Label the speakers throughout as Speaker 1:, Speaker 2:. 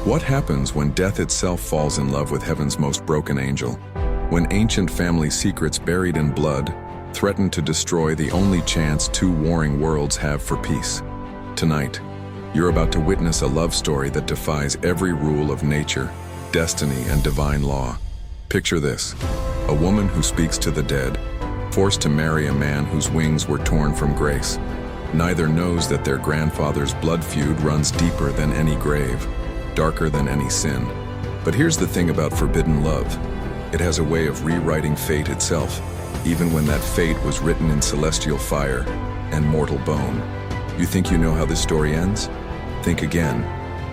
Speaker 1: What happens when death itself falls in love with heaven's most broken angel? When ancient family secrets buried in blood threaten to destroy the only chance two warring worlds have for peace? Tonight, you're about to witness a love story that defies every rule of nature, destiny, and divine law. Picture this: a woman who speaks to the dead, forced to marry a man whose wings were torn from grace. Neither knows that their grandfather's blood feud runs deeper than any grave, darker than any sin. But here's the thing about forbidden love. It has a way of rewriting fate itself, even when that fate was written in celestial fire and mortal bone. You think you know how this story ends? Think again,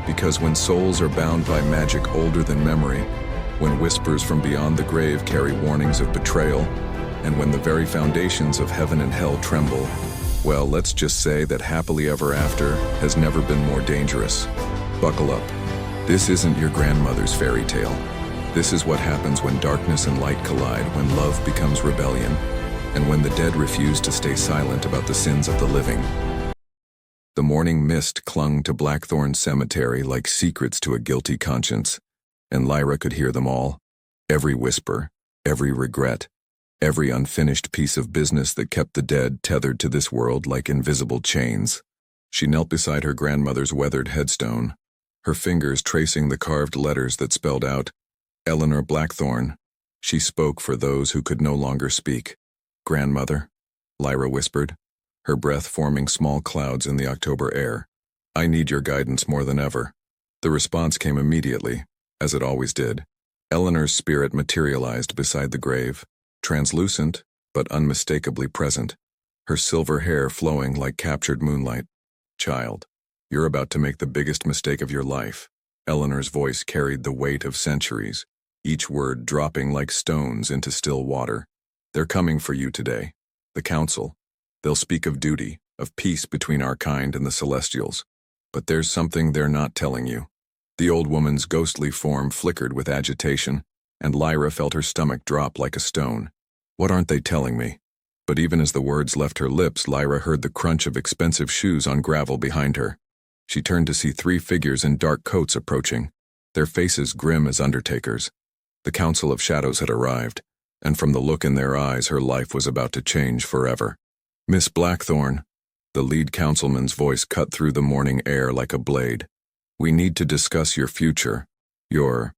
Speaker 1: because when souls are bound by magic older than memory, when whispers from beyond the grave carry warnings of betrayal, and when the very foundations of heaven and hell tremble, well, let's just say that happily ever after has never been more dangerous. Buckle up. This isn't your grandmother's fairy tale. This is what happens when darkness and light collide, when love becomes rebellion, and when the dead refuse to stay silent about the sins of the living. The morning mist clung to Blackthorne Cemetery like secrets to a guilty conscience, and Lyra could hear them all. Every whisper, every regret, every unfinished piece of business that kept the dead tethered to this world like invisible chains. She knelt beside her grandmother's weathered headstone, her fingers tracing the carved letters that spelled out, Lyra Blackthorne. She spoke for those who could no longer speak. "Grandmother," Lyra whispered, her breath forming small clouds in the October air. "I need your guidance more than ever." The response came immediately, as it always did. Eleanor's spirit materialized beside the grave, translucent but unmistakably present, her silver hair flowing like captured moonlight. "Child, you're about to make the biggest mistake of your life." Eleanor's voice carried the weight of centuries, each word dropping like stones into still water. "They're coming for you today. The council. They'll speak of duty, of peace between our kind and the Celestials. But there's something they're not telling you." The old woman's ghostly form flickered with agitation, and Lyra felt her stomach drop like a stone. "What aren't they telling me?" But even as the words left her lips, Lyra heard the crunch of expensive shoes on gravel behind her. She turned to see three figures in dark coats approaching, their faces grim as undertakers. The Council of Shadows had arrived, and from the look in their eyes, her life was about to change forever. "Miss Blackthorne," the lead councilman's voice cut through the morning air like a blade. "We need to discuss your future, your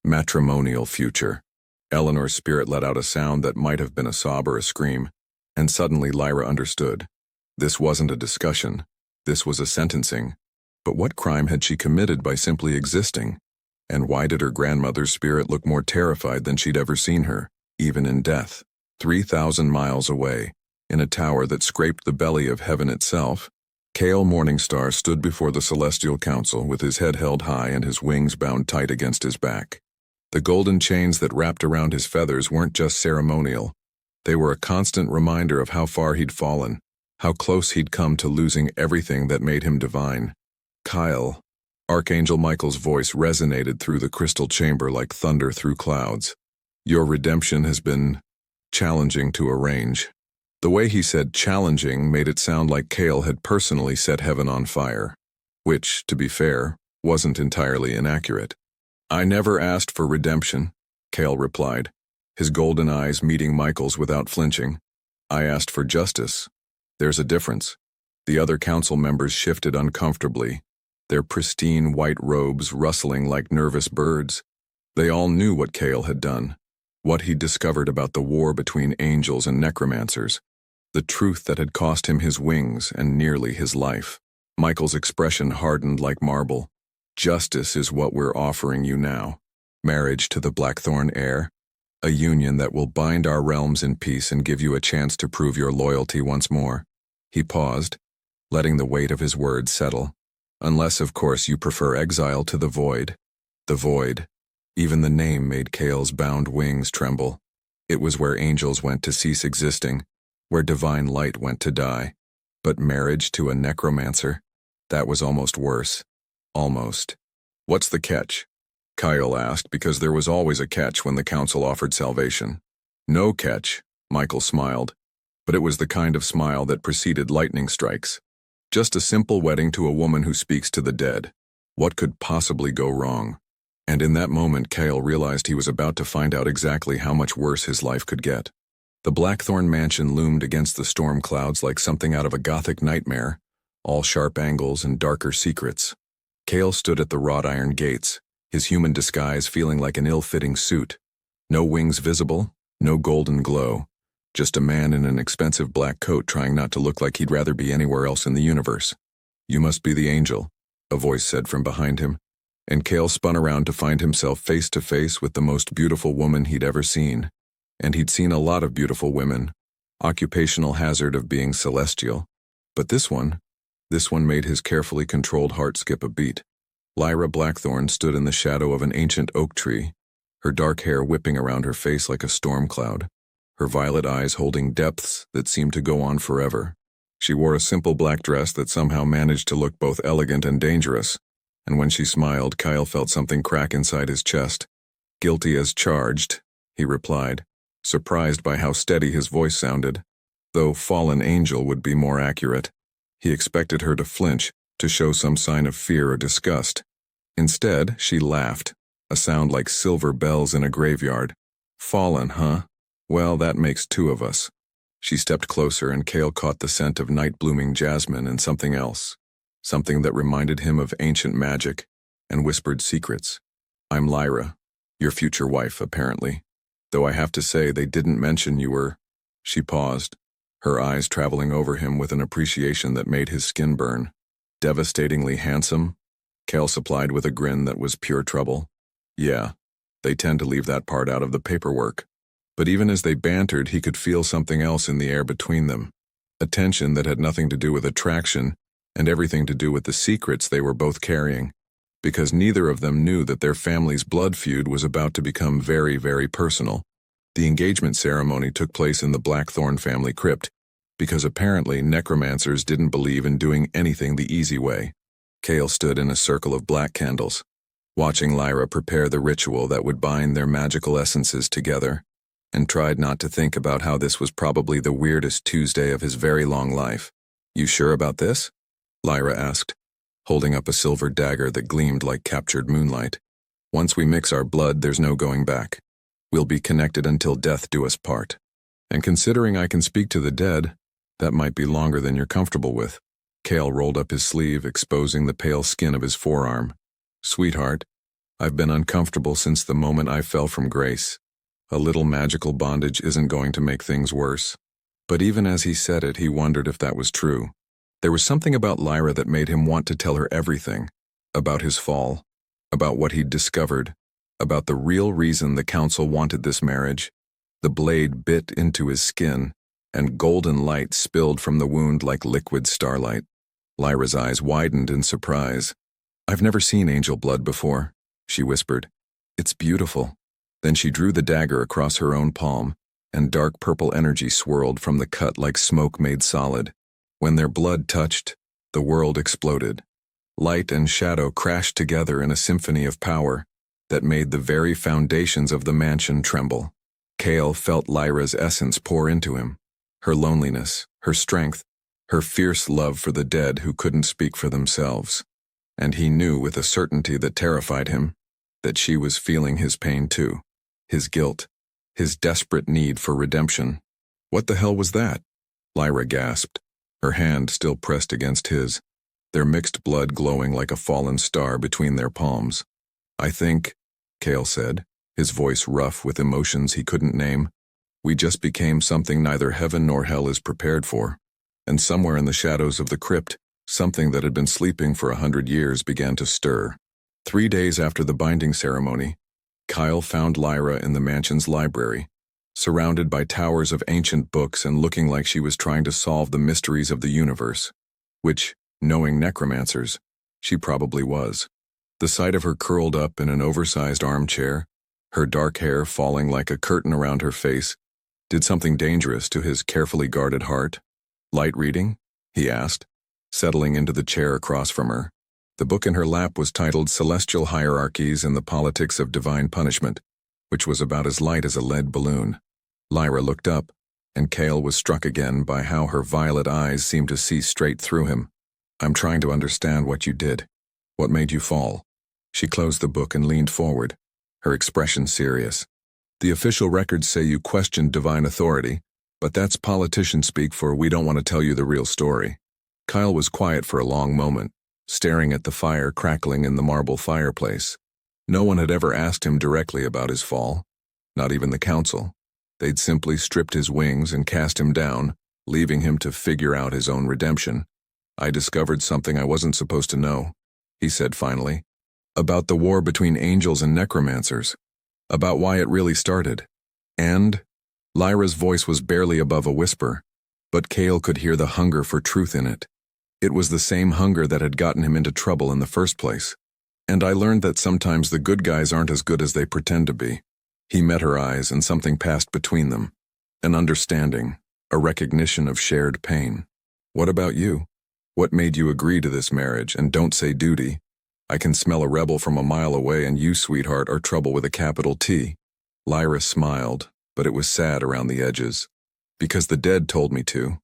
Speaker 1: matrimonial future." Eleanor's spirit let out a sound that might have been a sob or a scream, and suddenly Lyra understood. This wasn't a discussion. This was a sentencing. But what crime had she committed by simply existing? And why did her grandmother's spirit look more terrified than she'd ever seen her, even in death? 3,000 miles away, in a tower that scraped the belly of heaven itself, Kael Morningstar stood before the Celestial Council with his head held high and his wings bound tight against his back. The golden chains that wrapped around his feathers weren't just ceremonial. They were a constant reminder of how far he'd fallen, how close he'd come to losing everything that made him divine. "Kael," Archangel Michael's voice resonated through the crystal chamber like thunder through clouds. "Your redemption has been challenging to arrange." The way he said challenging made it sound like Kael had personally set heaven on fire, which, to be fair, wasn't entirely inaccurate. "I never asked for redemption," Kael replied, his golden eyes meeting Michael's without flinching. "I asked for justice." "There's a difference." The other council members shifted uncomfortably, their pristine white robes rustling like nervous birds. They all knew what Kael had done, what he'd discovered about the war between angels and necromancers, the truth that had cost him his wings and nearly his life. Michael's expression hardened like marble. "Justice is what we're offering you now. Marriage to the Blackthorne heir. A union that will bind our realms in peace and give you a chance to prove your loyalty once more." He paused, letting the weight of his words settle. "Unless, of course, you prefer exile to the void." The void. Even the name made Kael's bound wings tremble. It was where angels went to cease existing, where divine light went to die. But marriage to a necromancer? That was almost worse. Almost. "What's the catch?" Kael asked, because there was always a catch when the council offered salvation. "No catch," Michael smiled, but it was the kind of smile that preceded lightning strikes. "Just a simple wedding to a woman who speaks to the dead. What could possibly go wrong? And in that moment, Kael realized he was about to find out exactly how much worse his life could get. The Blackthorne mansion loomed against the storm clouds like something out of a gothic nightmare, all sharp angles and darker secrets. Kael stood at the wrought iron gates, his human disguise feeling like an ill-fitting suit. No wings visible, no golden glow, just a man in an expensive black coat trying not to look like he'd rather be anywhere else in the universe. "You must be the angel," a voice said from behind him, and Kael spun around to find himself face to face with the most beautiful woman he'd ever seen. And he'd seen a lot of beautiful women, occupational hazard of being celestial. But this one made his carefully controlled heart skip a beat. Lyra Blackthorne stood in the shadow of an ancient oak tree, her dark hair whipping around her face like a storm cloud, her violet eyes holding depths that seemed to go on forever. She wore a simple black dress that somehow managed to look both elegant and dangerous, and when she smiled, Kael felt something crack inside his chest. "Guilty as charged," he replied, surprised by how steady his voice sounded, though fallen angel would be more accurate. He expected her to flinch, to show some sign of fear or disgust. Instead, she laughed, a sound like silver bells in a graveyard. "Fallen, huh? Well, that makes two of us." She stepped closer and Kael caught the scent of night-blooming jasmine and something else, something that reminded him of ancient magic and whispered secrets. "I'm Lyra, your future wife, apparently. Though I have to say they didn't mention you were—" She paused, her eyes traveling over him with an appreciation that made his skin burn. "Devastatingly handsome?" Kael supplied with a grin that was pure trouble. "Yeah, they tend to leave that part out of the paperwork." But even as they bantered, he could feel something else in the air between them. A tension that had nothing to do with attraction and everything to do with the secrets they were both carrying, because neither of them knew that their family's blood feud was about to become very, very personal. The engagement ceremony took place in the Blackthorne family crypt, because apparently necromancers didn't believe in doing anything the easy way. Kael stood in a circle of black candles, watching Lyra prepare the ritual that would bind their magical essences together, and tried not to think about how this was probably the weirdest Tuesday of his very long life. "You sure about this?" Lyra asked, holding up a silver dagger that gleamed like captured moonlight. "Once we mix our blood, there's no going back. We'll be connected until death do us part. And considering I can speak to the dead, that might be longer than you're comfortable with." Kael rolled up his sleeve, exposing the pale skin of his forearm. "Sweetheart, I've been uncomfortable since the moment I fell from grace. A little magical bondage isn't going to make things worse." But even as he said it, he wondered if that was true. There was something about Lyra that made him want to tell her everything, about his fall, about what he'd discovered, about the real reason the council wanted this marriage. The blade bit into his skin, and golden light spilled from the wound like liquid starlight. Lyra's eyes widened in surprise. "I've never seen angel blood before," she whispered. "It's beautiful." Then she drew the dagger across her own palm, and dark purple energy swirled from the cut like smoke made solid. When their blood touched, the world exploded. Light and shadow crashed together in a symphony of power that made the very foundations of the mansion tremble. Kael felt Lyra's essence pour into him, her loneliness, her strength, her fierce love for the dead who couldn't speak for themselves. And he knew with a certainty that terrified him that she was feeling his pain too. His guilt, his desperate need for redemption. "What the hell was that?" Lyra gasped, her hand still pressed against his, their mixed blood glowing like a fallen star between their palms. "I think," Kael said, his voice rough with emotions he couldn't name, "we just became something neither heaven nor hell is prepared for." And somewhere in the shadows of the crypt, something that had been sleeping for 100 years began to stir. 3 days after the binding ceremony, Kael found Lyra in the mansion's library, surrounded by towers of ancient books and looking like she was trying to solve the mysteries of the universe, which, knowing necromancers, she probably was. The sight of her curled up in an oversized armchair, her dark hair falling like a curtain around her face, did something dangerous to his carefully guarded heart. "Light reading?" he asked, settling into the chair across from her. The book in her lap was titled Celestial Hierarchies and the Politics of Divine Punishment, which was about as light as a lead balloon. Lyra looked up, and Kael was struck again by how her violet eyes seemed to see straight through him. "I'm trying to understand what you did. What made you fall? She closed the book and leaned forward, her expression serious. The official records say you questioned divine authority, but that's politician speak for we don't want to tell you the real story. Kael was quiet for a long moment, staring at the fire crackling in the marble fireplace. No one had ever asked him directly about his fall, not even the council. They'd simply stripped his wings and cast him down, leaving him to figure out his own redemption. I discovered something I wasn't supposed to know, he said finally. About the war between angels and necromancers. About why it really started. And? Lyra's voice was barely above a whisper, but Kael could hear the hunger for truth in it. It was the same hunger that had gotten him into trouble in the first place. And I learned that sometimes the good guys aren't as good as they pretend to be. He met her eyes and something passed between them. An understanding, a recognition of shared pain. What about you? What made you agree to this marriage? And don't say duty. I can smell a rebel from a mile away, and you, sweetheart, are trouble with a capital T. Lyra smiled, but it was sad around the edges. Because the dead told me to.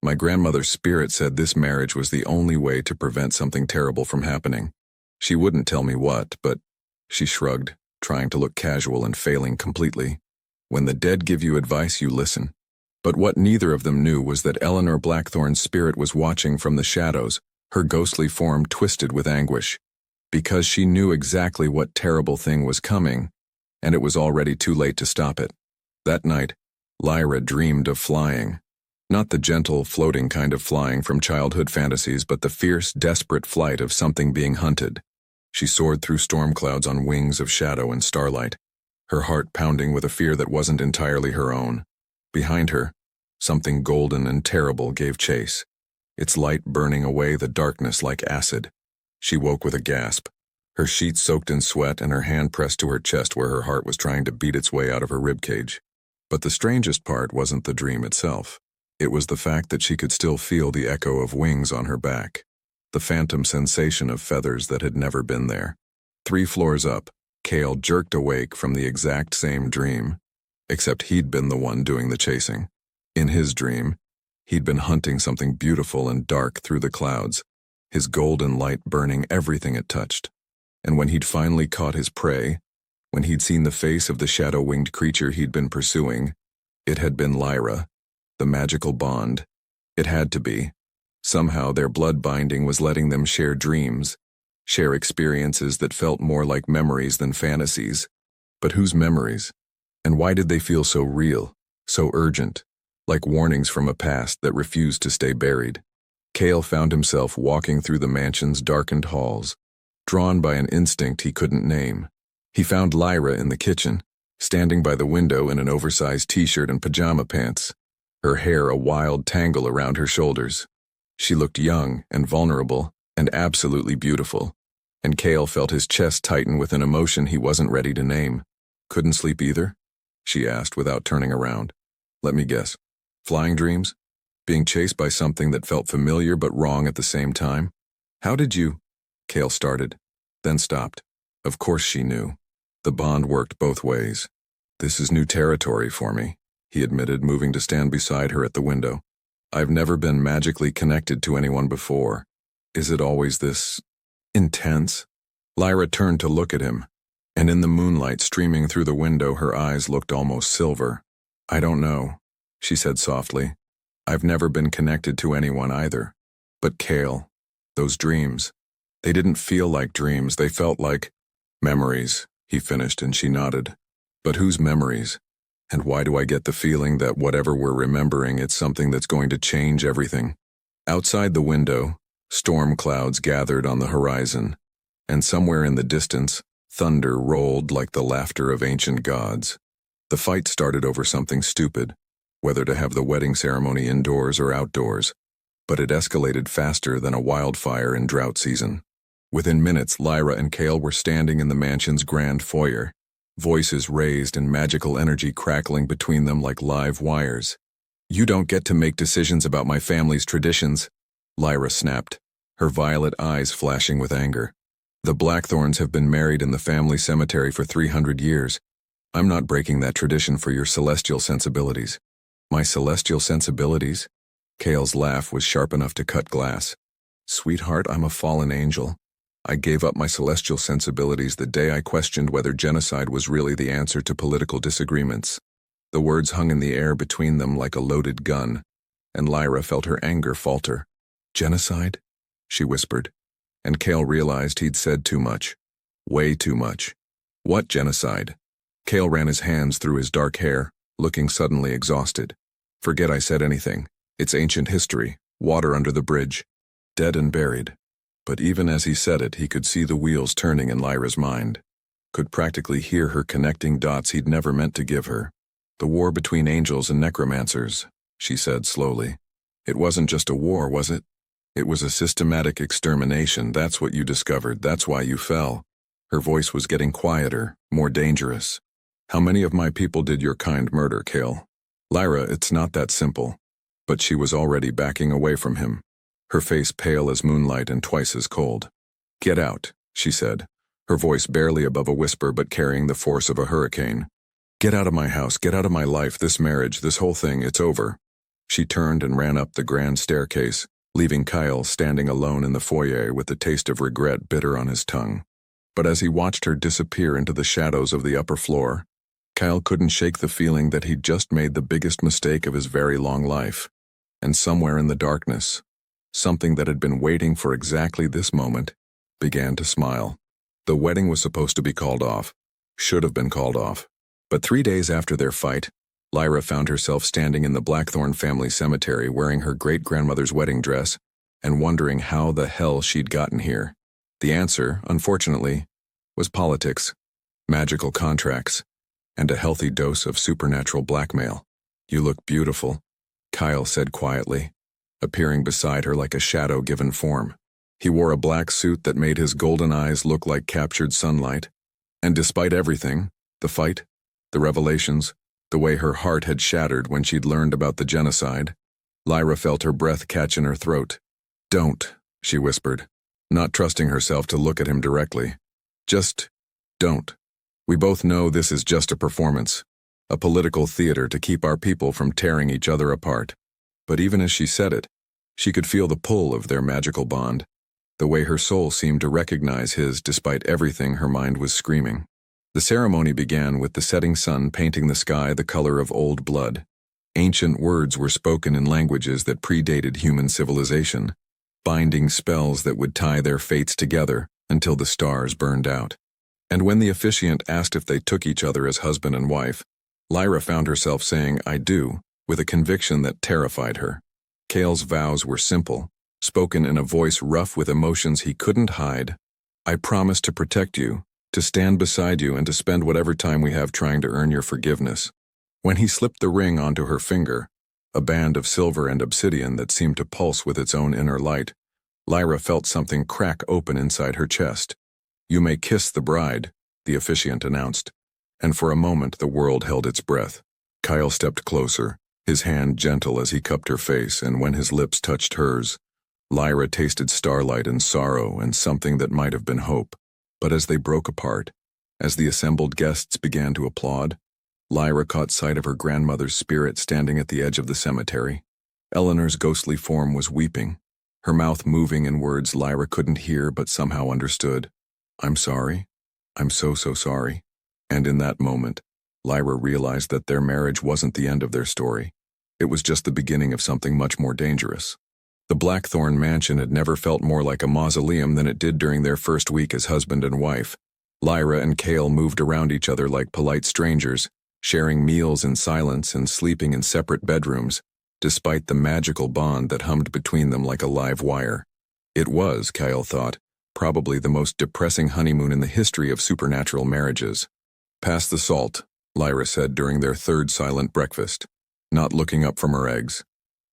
Speaker 1: My grandmother's spirit said this marriage was the only way to prevent something terrible from happening. She wouldn't tell me what, but she shrugged, trying to look casual and failing completely. When the dead give you advice, you listen. But what neither of them knew was that Lyra Blackthorne's spirit was watching from the shadows, her ghostly form twisted with anguish. Because she knew exactly what terrible thing was coming, and it was already too late to stop it. That night, Lyra dreamed of flying. Not the gentle, floating kind of flying from childhood fantasies, but the fierce, desperate flight of something being hunted. She soared through storm clouds on wings of shadow and starlight, her heart pounding with a fear that wasn't entirely her own. Behind her, something golden and terrible gave chase, its light burning away the darkness like acid. She woke with a gasp, her sheets soaked in sweat and her hand pressed to her chest where her heart was trying to beat its way out of her ribcage. But the strangest part wasn't the dream itself. It was the fact that she could still feel the echo of wings on her back, the phantom sensation of feathers that had never been there. 3 floors up, Kael jerked awake from the exact same dream, except he'd been the one doing the chasing. In his dream, he'd been hunting something beautiful and dark through the clouds, his golden light burning everything it touched. And when he'd finally caught his prey, when he'd seen the face of the shadow-winged creature he'd been pursuing, it had been Lyra, the magical bond. It had to be. Somehow their blood binding was letting them share dreams, share experiences that felt more like memories than fantasies. But whose memories? And why did they feel so real, so urgent, like warnings from a past that refused to stay buried? Kael found himself walking through the mansion's darkened halls, drawn by an instinct he couldn't name. He found Lyra in the kitchen, standing by the window in an oversized t-shirt and pajama pants, her hair a wild tangle around her shoulders. She looked young and vulnerable and absolutely beautiful, and Kael felt his chest tighten with an emotion he wasn't ready to name. Couldn't sleep either? She asked without turning around. Let me guess. Flying dreams? Being chased by something that felt familiar but wrong at the same time? How did you? Kael started, then stopped. Of course she knew. The bond worked both ways. This is new territory for me, he admitted, moving to stand beside her at the window. I've never been magically connected to anyone before. Is it always this intense? Lyra turned to look at him, and in the moonlight streaming through the window her eyes looked almost silver. I don't know, she said softly. I've never been connected to anyone either. But Kael, those dreams, they didn't feel like dreams, they felt like memories, he finished, and she nodded. But whose memories? And why do I get the feeling that whatever we're remembering, it's something that's going to change everything? Outside the window, storm clouds gathered on the horizon, and somewhere in the distance, thunder rolled like the laughter of ancient gods. The fight started over something stupid, whether to have the wedding ceremony indoors or outdoors, but it escalated faster than a wildfire in drought season. Within minutes, Lyra and Kael were standing in the mansion's grand foyer, voices raised and magical energy crackling between them like live wires. You don't get to make decisions about my family's traditions, Lyra snapped, her violet eyes flashing with anger. The Blackthornes have been married in the family cemetery for 300 years. I'm not breaking that tradition for your celestial sensibilities. My celestial sensibilities? Kael's laugh was sharp enough to cut glass. Sweetheart, I'm a fallen angel. I gave up my celestial sensibilities the day I questioned whether genocide was really the answer to political disagreements. The words hung in the air between them like a loaded gun, and Lyra felt her anger falter. Genocide? She whispered, and Kael realized he'd said too much. Way too much. What genocide? Kael ran his hands through his dark hair, looking suddenly exhausted. Forget I said anything. It's ancient history, water under the bridge, dead and buried. But even as he said it, he could see the wheels turning in Lyra's mind. Could practically hear her connecting dots he'd never meant to give her. The war between angels and necromancers, she said slowly. It wasn't just a war, was it? It was a systematic extermination. That's what you discovered. That's why you fell. Her voice was getting quieter, more dangerous. How many of my people did your kind murder, Kael? Lyra, it's not that simple. But she was already backing away from him, her face pale as moonlight and twice as cold. Get out, she said, her voice barely above a whisper but carrying the force of a hurricane. Get out of my house, get out of my life, this marriage, this whole thing, it's over. She turned and ran up the grand staircase, leaving Kael standing alone in the foyer with the taste of regret bitter on his tongue. But as he watched her disappear into the shadows of the upper floor, Kael couldn't shake the feeling that he'd just made the biggest mistake of his very long life. And somewhere in the darkness, something that had been waiting for exactly this moment began to smile. The wedding was supposed to be called off, should have been called off. But 3 days after their fight, Lyra found herself standing in the Blackthorne family cemetery wearing her great-grandmother's wedding dress and wondering how the hell she'd gotten here. The answer, unfortunately, was politics, magical contracts, and a healthy dose of supernatural blackmail. You look beautiful, Kael said quietly, appearing beside her like a shadow given form. He wore a black suit that made his golden eyes look like captured sunlight. And despite everything, the fight, the revelations, the way her heart had shattered when she'd learned about the genocide, Lyra felt her breath catch in her throat. Don't, she whispered, not trusting herself to look at him directly. Just don't. We both know this is just a performance, a political theater to keep our people from tearing each other apart. But even as she said it, she could feel the pull of their magical bond, the way her soul seemed to recognize his despite everything her mind was screaming. The ceremony began with the setting sun painting the sky the color of old blood. Ancient words were spoken in languages that predated human civilization, binding spells that would tie their fates together until the stars burned out. And when the officiant asked if they took each other as husband and wife, Lyra found herself saying, I do, with a conviction that terrified her. Kael's vows were simple, spoken in a voice rough with emotions he couldn't hide. I promise to protect you, to stand beside you and to spend whatever time we have trying to earn your forgiveness. When he slipped the ring onto her finger, a band of silver and obsidian that seemed to pulse with its own inner light, Lyra felt something crack open inside her chest. You may kiss the bride, the officiant announced, and for a moment the world held its breath. Kael stepped closer, his hand gentle as he cupped her face, and when his lips touched hers, Lyra tasted starlight and sorrow and something that might have been hope. But as they broke apart, as the assembled guests began to applaud, Lyra caught sight of her grandmother's spirit standing at the edge of the cemetery. Eleanor's ghostly form was weeping, her mouth moving in words Lyra couldn't hear but somehow understood. I'm sorry. I'm so sorry. And in that moment, Lyra realized that their marriage wasn't the end of their story. It was just the beginning of something much more dangerous. The Blackthorne mansion had never felt more like a mausoleum than it did during their first week as husband and wife. Lyra and Kael moved around each other like polite strangers, sharing meals in silence and sleeping in separate bedrooms, despite the magical bond that hummed between them like a live wire. It was, Kael thought, probably the most depressing honeymoon in the history of supernatural marriages. Pass the salt, Lyra said during their third silent breakfast, not looking up from her eggs.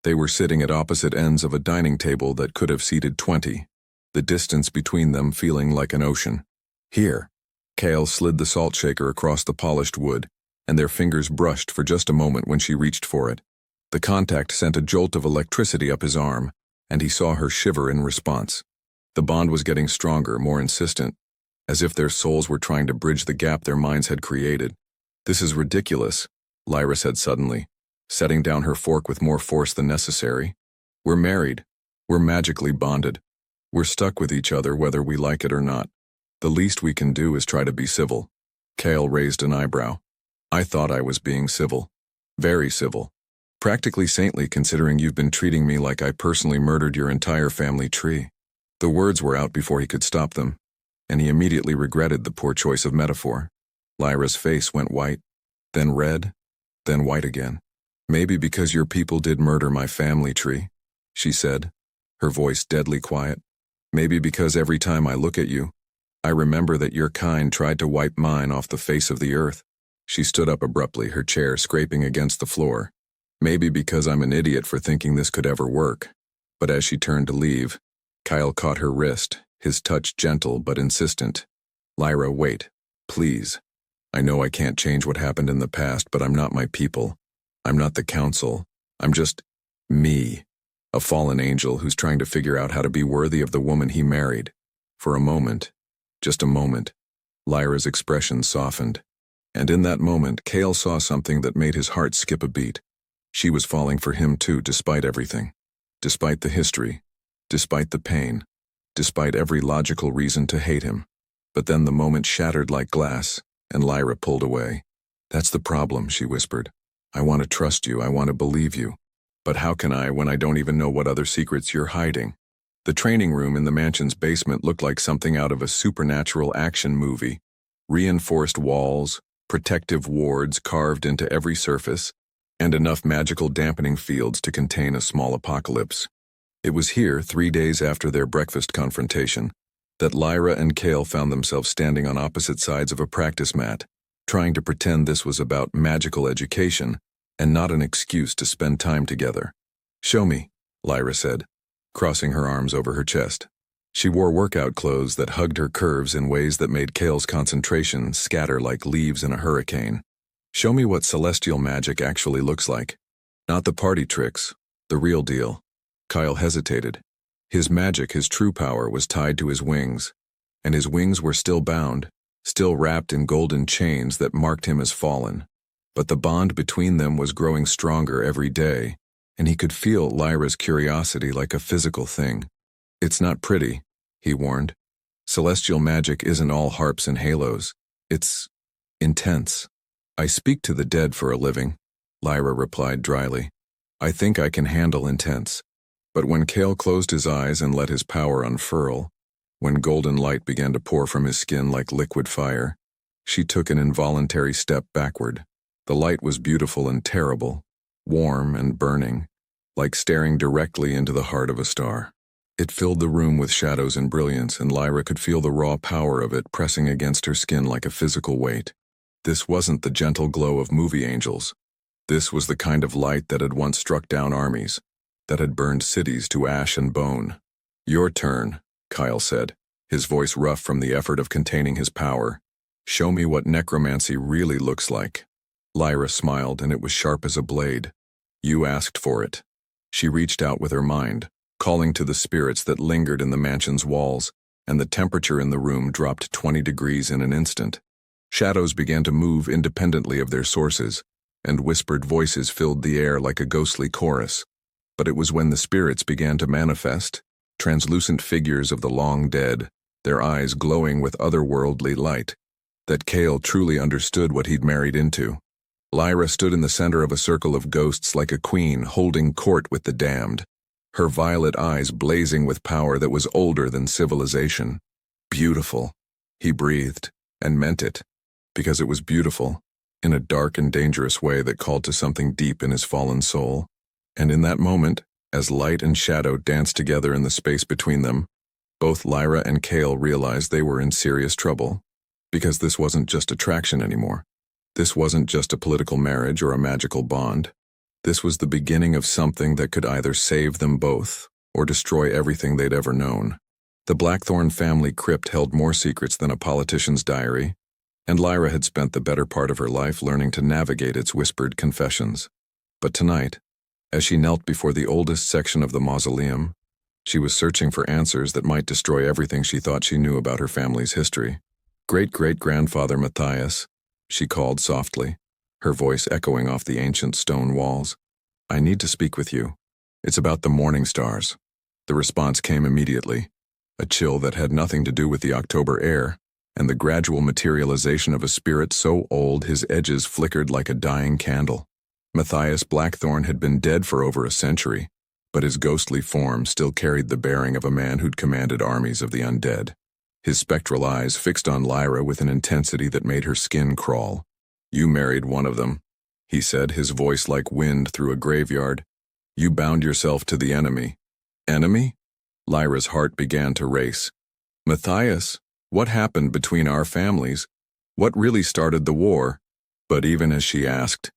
Speaker 1: They were sitting at opposite ends of a dining table that could have seated 20, the distance between them feeling like an ocean. Here, Kael slid the salt shaker across the polished wood, and their fingers brushed for just a moment when she reached for it. The contact sent a jolt of electricity up his arm, and he saw her shiver in response. The bond was getting stronger, more insistent, as if their souls were trying to bridge the gap their minds had created. This is ridiculous, Lyra said suddenly, setting down her fork with more force than necessary. We're married. We're magically bonded. We're stuck with each other whether we like it or not. The least we can do is try to be civil." Kael raised an eyebrow. "I thought I was being civil. Very civil. Practically saintly considering you've been treating me like I personally murdered your entire family tree." The words were out before he could stop them, and he immediately regretted the poor choice of metaphor. Lyra's face went white, then red, then white again. "Maybe because your people did murder my family tree," she said, her voice deadly quiet. "Maybe because every time I look at you, I remember that your kind tried to wipe mine off the face of the earth." She stood up abruptly, her chair scraping against the floor. "Maybe because I'm an idiot for thinking this could ever work." But as she turned to leave, Kael caught her wrist, his touch gentle but insistent. "Lyra, wait. Please. I know I can't change what happened in the past, but I'm not my people. I'm not the council. I'm just me. A fallen angel who's trying to figure out how to be worthy of the woman he married." For a moment, just a moment, Lyra's expression softened. And in that moment, Kael saw something that made his heart skip a beat. She was falling for him too, despite everything. Despite the history. Despite the pain. Despite every logical reason to hate him. But then the moment shattered like glass, and Lyra pulled away. "That's the problem," she whispered. "I want to trust you, I want to believe you. But how can I when I don't even know what other secrets you're hiding?" The training room in the mansion's basement looked like something out of a supernatural action movie. Reinforced walls, protective wards carved into every surface, and enough magical dampening fields to contain a small apocalypse. It was here, 3 days after their breakfast confrontation, that Lyra and Kael found themselves standing on opposite sides of a practice mat, trying to pretend this was about magical education and not an excuse to spend time together. "Show me," Lyra said, crossing her arms over her chest. She wore workout clothes that hugged her curves in ways that made Kael's concentration scatter like leaves in a hurricane. "Show me what celestial magic actually looks like. Not the party tricks, the real deal." Kael hesitated. His magic, his true power, was tied to his wings, and his wings were still bound, still wrapped in golden chains that marked him as fallen. But the bond between them was growing stronger every day, and he could feel Lyra's curiosity like a physical thing. "It's not pretty," he warned. "Celestial magic isn't all harps and halos. It's intense." "I speak to the dead for a living," Lyra replied dryly. "I think I can handle intense." But when Kael closed his eyes and let his power unfurl, when golden light began to pour from his skin like liquid fire, she took an involuntary step backward. The light was beautiful and terrible, warm and burning, like staring directly into the heart of a star. It filled the room with shadows and brilliance, and Lyra could feel the raw power of it pressing against her skin like a physical weight. This wasn't the gentle glow of movie angels. This was the kind of light that had once struck down armies, that had burned cities to ash and bone. "Your turn," Kael said, his voice rough from the effort of containing his power. "Show me what necromancy really looks like." Lyra smiled, and it was sharp as a blade. "You asked for it." She reached out with her mind, calling to the spirits that lingered in the mansion's walls, and the temperature in the room dropped 20 degrees in an instant. Shadows began to move independently of their sources, and whispered voices filled the air like a ghostly chorus. But it was when the spirits began to manifest, translucent figures of the long dead, their eyes glowing with otherworldly light, that Kael truly understood what he'd married into. Lyra stood in the center of a circle of ghosts like a queen holding court with the damned, her violet eyes blazing with power that was older than civilization. "Beautiful," he breathed, and meant it, because it was beautiful, in a dark and dangerous way that called to something deep in his fallen soul. And in that moment, as light and shadow danced together in the space between them, both Lyra and Kael realized they were in serious trouble, because this wasn't just attraction anymore. This wasn't just a political marriage or a magical bond. This was the beginning of something that could either save them both or destroy everything they'd ever known. The Blackthorne family crypt held more secrets than a politician's diary, and Lyra had spent the better part of her life learning to navigate its whispered confessions. But tonight, as she knelt before the oldest section of the mausoleum, she was searching for answers that might destroy everything she thought she knew about her family's history. "Great-great-grandfather Matthias," she called softly, her voice echoing off the ancient stone walls. "I need to speak with you. It's about the Morningstars." The response came immediately. a chill that had nothing to do with the October air, and the gradual materialization of a spirit so old his edges flickered like a dying candle. Matthias Blackthorne had been dead for over a century, but his ghostly form still carried the bearing of a man who'd commanded armies of the undead. His spectral eyes fixed on Lyra with an intensity that made her skin crawl. "You married one of them," he said, his voice like wind through a graveyard. "You bound yourself to the enemy." "Enemy?" Lyra's heart began to race. "Matthias, what happened between our families? What really started the war?" But even as she asked,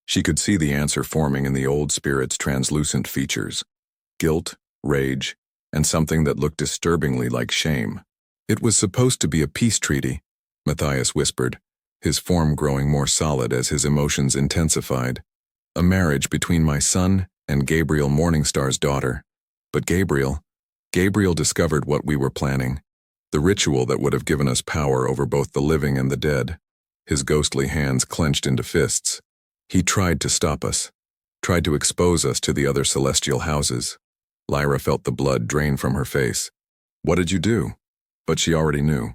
Speaker 1: she could see the answer forming in the old spirit's translucent features. Guilt, rage, and something that looked disturbingly like shame. "It was supposed to be a peace treaty," Matthias whispered, his form growing more solid as his emotions intensified. "A marriage between my son and Kael Morningstar's daughter. But Gabriel discovered what we were planning. The ritual that would have given us power over both the living and the dead." His ghostly hands clenched into fists. "He tried to stop us, tried to expose us to the other celestial houses." Lyra felt the blood drain from her face. "What did you do?" But she already knew.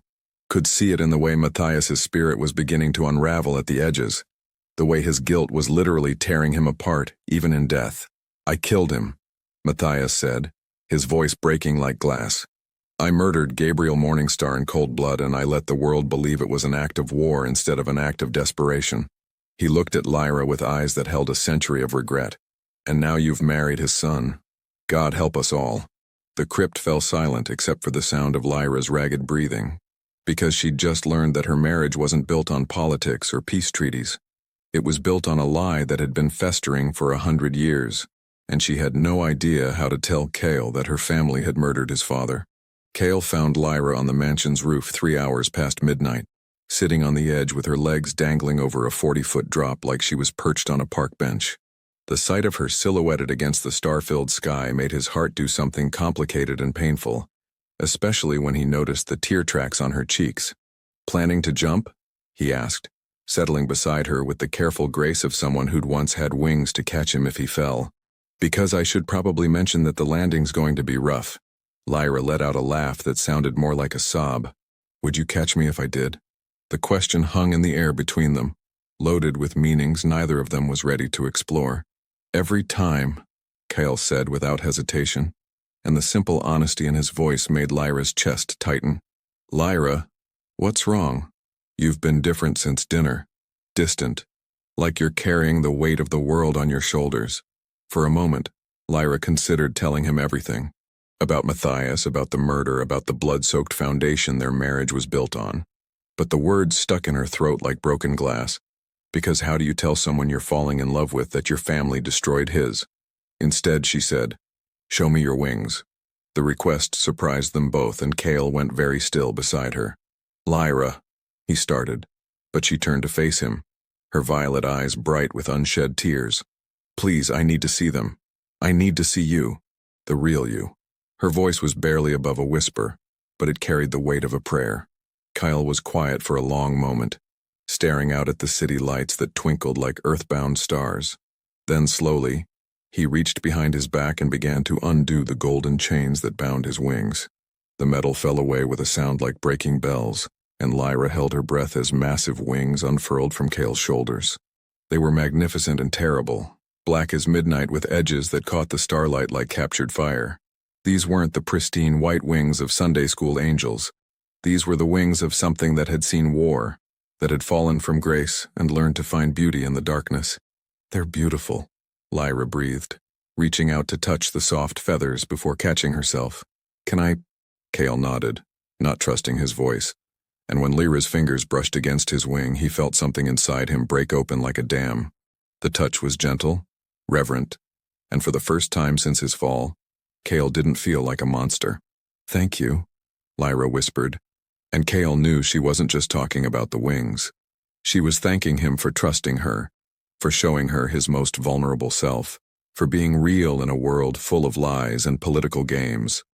Speaker 1: Could see it in the way Matthias's spirit was beginning to unravel at the edges. The way his guilt was literally tearing him apart, even in death. "I killed him," Matthias said, his voice breaking like glass. "I murdered Kael Morningstar in cold blood, and I let the world believe it was an act of war instead of an act of desperation." He looked at Lyra with eyes that held a century of regret. "And now you've married his son. God help us all." The crypt fell silent except for the sound of Lyra's ragged breathing, because she'd just learned that her marriage wasn't built on politics or peace treaties. It was built on a lie that had been festering for 100 years, and she had no idea how to tell Kael that her family had murdered his father. Kael found Lyra on the mansion's roof 3 hours past midnight, sitting on the edge with her legs dangling over a 40-foot drop like she was perched on a park bench. The sight of her silhouetted against the star-filled sky made his heart do something complicated and painful, especially when he noticed the tear tracks on her cheeks. "Planning to jump?" he asked, settling beside her with the careful grace of someone who'd once had wings to catch him if he fell. "Because I should probably mention that the landing's going to be rough." Lyra let out a laugh that sounded more like a sob. "Would you catch me if I did?" The question hung in the air between them, loaded with meanings neither of them was ready to explore. "Every time," Kael said without hesitation, and the simple honesty in his voice made Lyra's chest tighten. "Lyra, what's wrong? You've been different since dinner. Distant, like you're carrying the weight of the world on your shoulders." For a moment, Lyra considered telling him everything. About Matthias, about the murder, about the blood-soaked foundation their marriage was built on. But the words stuck in her throat like broken glass. Because how do you tell someone you're falling in love with that your family destroyed his? Instead, she said, "Show me your wings." The request surprised them both, and Kael went very still beside her. "Lyra," he started, but she turned to face him, her violet eyes bright with unshed tears. "Please, I need to see them. I need to see you. The real you." Her voice was barely above a whisper, but it carried the weight of a prayer. Kael was quiet for a long moment, staring out at the city lights that twinkled like earthbound stars. Then slowly, he reached behind his back and began to undo the golden chains that bound his wings. The metal fell away with a sound like breaking bells, and Lyra held her breath as massive wings unfurled from Kael's shoulders. They were magnificent and terrible, black as midnight with edges that caught the starlight like captured fire. These weren't the pristine white wings of Sunday school angels. These were the wings of something that had seen war, that had fallen from grace and learned to find beauty in the darkness. "They're beautiful," Lyra breathed, reaching out to touch the soft feathers before catching herself. "Can I?" Kael nodded, not trusting his voice, and when Lyra's fingers brushed against his wing, he felt something inside him break open like a dam. The touch was gentle, reverent, and for the first time since his fall, Kael didn't feel like a monster. "Thank you," Lyra whispered, and Kael knew she wasn't just talking about the wings. She was thanking him for trusting her, for showing her his most vulnerable self, for being real in a world full of lies and political games.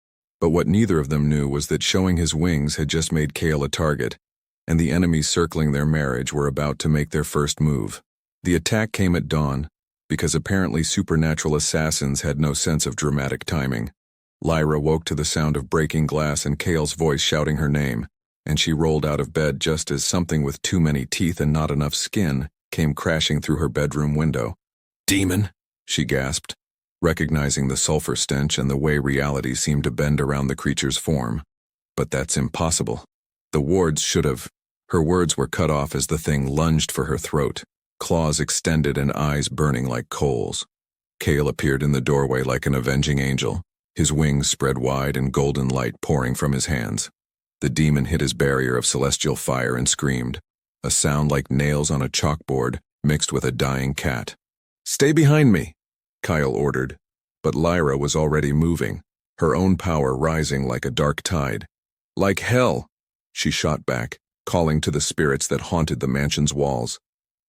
Speaker 1: But what neither of them knew was that showing his wings had just made Kael a target, and the enemies circling their marriage were about to make their first move. The attack came at dawn, because apparently supernatural assassins had no sense of dramatic timing. Lyra woke to the sound of breaking glass and Kael's voice shouting her name, and she rolled out of bed just as something with too many teeth and not enough skin came crashing through her bedroom window. "Demon!" she gasped, recognizing the sulfur stench and the way reality seemed to bend around the creature's form. "But that's impossible. The wards should have—" Her words were cut off as the thing lunged for her throat, claws extended and eyes burning like coals. Kael appeared in the doorway like an avenging angel, his wings spread wide and golden light pouring from his hands. The demon hit his barrier of celestial fire and screamed, a sound like nails on a chalkboard mixed with a dying cat. "Stay behind me," Kael ordered, but Lyra was already moving, her own power rising like a dark tide. "Like hell," she shot back, calling to the spirits that haunted the mansion's walls.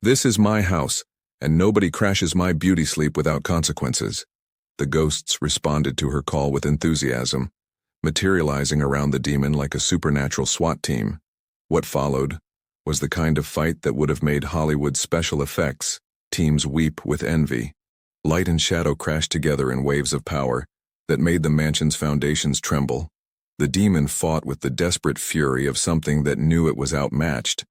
Speaker 1: "This is my house, and nobody crashes my beauty sleep without consequences." The ghosts responded to her call with enthusiasm, materializing around the demon like a supernatural SWAT team. What followed was the kind of fight that would have made Hollywood special effects teams weep with envy. Light and shadow crashed together in waves of power that made the mansion's foundations tremble. The demon fought with the desperate fury of something that knew it was outmatched,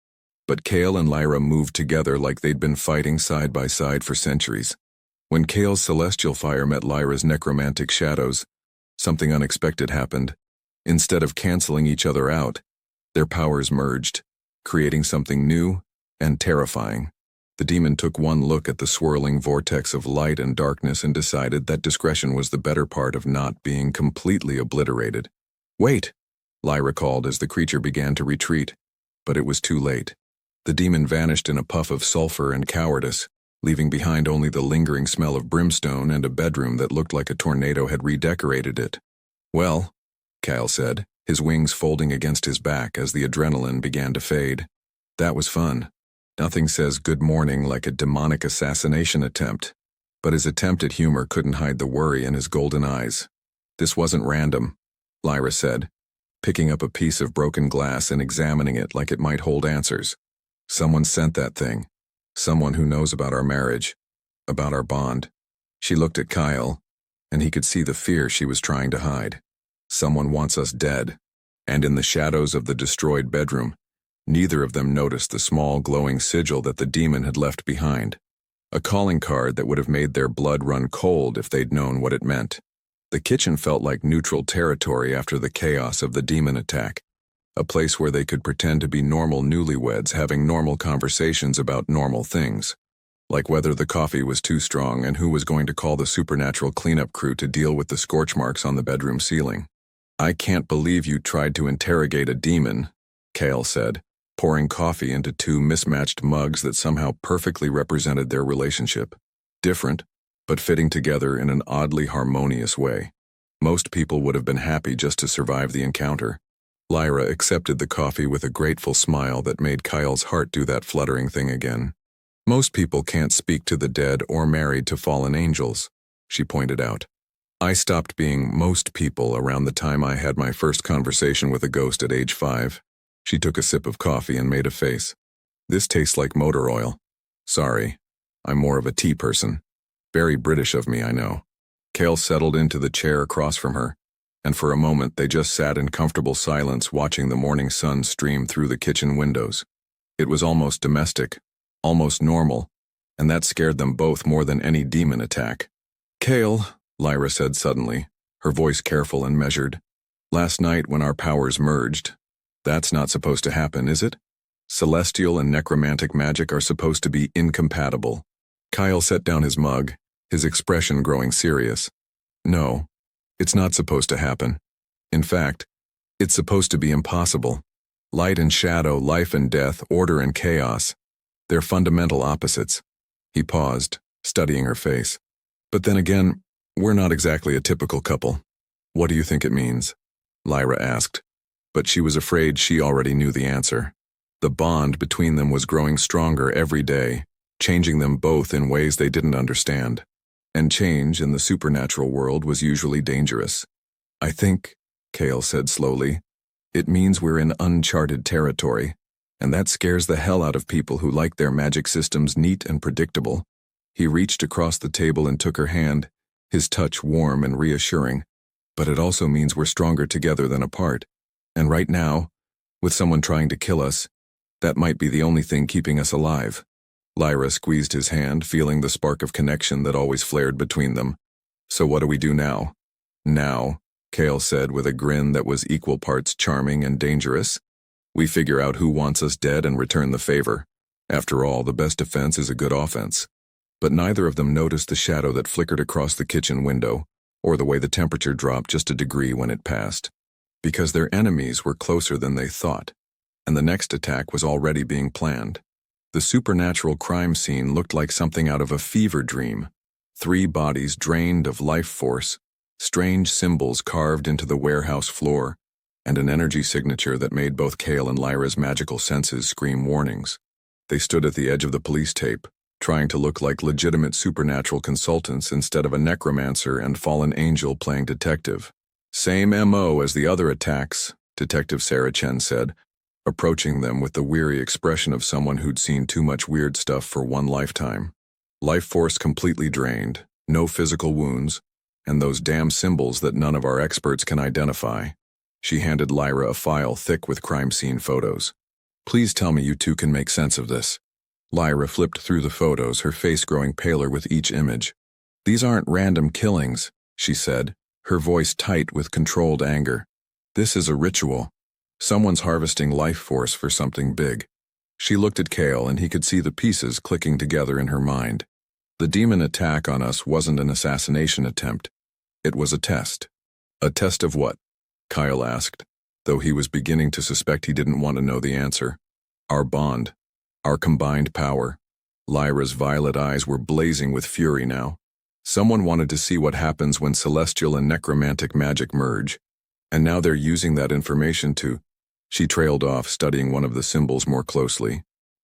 Speaker 1: but Kael and Lyra moved together like they'd been fighting side by side for centuries. When Kael's celestial fire met Lyra's necromantic shadows, something unexpected happened. Instead of canceling each other out, their powers merged, creating something new and terrifying. The demon took one look at the swirling vortex of light and darkness and decided that discretion was the better part of not being completely obliterated. "Wait," Lyra called as the creature began to retreat, but it was too late. The demon vanished in a puff of sulfur and cowardice, leaving behind only the lingering smell of brimstone and a bedroom that looked like a tornado had redecorated it. "Well," Kael said, his wings folding against his back as the adrenaline began to fade. "That was fun. Nothing says good morning like a demonic assassination attempt." But his attempt at humor couldn't hide the worry in his golden eyes. "This wasn't random," Lyra said, picking up a piece of broken glass and examining it like it might hold answers. "Someone sent that thing. Someone who knows about our marriage, about our bond." She looked at Kael, and he could see the fear she was trying to hide. "Someone wants us dead." And in the shadows of the destroyed bedroom, neither of them noticed the small glowing sigil that the demon had left behind. A calling card that would have made their blood run cold if they'd known what it meant. The kitchen felt like neutral territory after the chaos of the demon attack, a place where they could pretend to be normal newlyweds having normal conversations about normal things, like whether the coffee was too strong and who was going to call the supernatural cleanup crew to deal with the scorch marks on the bedroom ceiling. "I can't believe you tried to interrogate a demon," Kael said, pouring coffee into two mismatched mugs that somehow perfectly represented their relationship. Different, but fitting together in an oddly harmonious way. Most people would have been happy just to survive the encounter. Lyra accepted the coffee with a grateful smile that made Kael's heart do that fluttering thing again. "Most people can't speak to the dead or married to fallen angels," she pointed out. "I stopped being most people around the time I had my first conversation with a ghost at age 5. She took a sip of coffee and made a face. "This tastes like motor oil. Sorry, I'm more of a tea person. Very British of me, I know." Kael settled into the chair across from her, and for a moment they just sat in comfortable silence watching the morning sun stream through the kitchen windows. It was almost domestic, almost normal, and that scared them both more than any demon attack. "Kael," Lyra said suddenly, her voice careful and measured, "last night when our powers merged, that's not supposed to happen, is it? Celestial and necromantic magic are supposed to be incompatible." Kael set down his mug, his expression growing serious. "No, it's not supposed to happen. In fact, it's supposed to be impossible. Light and shadow, life and death, order and chaos. They're fundamental opposites." He paused, studying her face. "But then again, we're not exactly a typical couple." "What do you think it means?" Lyra asked, but she was afraid she already knew the answer. The bond between them was growing stronger every day, changing them both in ways they didn't understand. And change in the supernatural world was usually dangerous. "I think," Kael said slowly, "it means we're in uncharted territory, and that scares the hell out of people who like their magic systems neat and predictable." He reached across the table and took her hand, his touch warm and reassuring. But it also means we're stronger together than apart. And right now, with someone trying to kill us, that might be the only thing keeping us alive. Lyra squeezed his hand, feeling the spark of connection that always flared between them. So what do we do now? Now, Kael said with a grin that was equal parts charming and dangerous. We figure out who wants us dead and return the favor. After all, the best defense is a good offense. But neither of them noticed the shadow that flickered across the kitchen window, or the way the temperature dropped just a degree when it passed. Because their enemies were closer than they thought, and the next attack was already being planned. The supernatural crime scene looked like something out of a fever dream. 3 bodies drained of life force, strange symbols carved into the warehouse floor, and an energy signature that made both Kael and Lyra's magical senses scream warnings. They stood at the edge of the police tape, trying to look like legitimate supernatural consultants instead of a necromancer and fallen angel playing detective. Same MO as the other attacks, Detective Sarah Chen said, approaching them with the weary expression of someone who'd seen too much weird stuff for one lifetime. Life force completely drained, no physical wounds, and those damn symbols that none of our experts can identify. She handed Lyra a file thick with crime scene photos. Please tell me you two can make sense of this. Lyra flipped through the photos, her face growing paler with each image. These aren't random killings, she said, her voice tight with controlled anger. This is a ritual. Someone's harvesting life force for something big. She looked at Kael and he could see the pieces clicking together in her mind. The demon attack on us wasn't an assassination attempt. It was a test. A test of what? Kael asked, though he was beginning to suspect he didn't want to know the answer. Our bond. Our combined power. Lyra's violet eyes were blazing with fury now. Someone wanted to see what happens when celestial and necromantic magic merge, and now they're using that information to... She trailed off, studying one of the symbols more closely.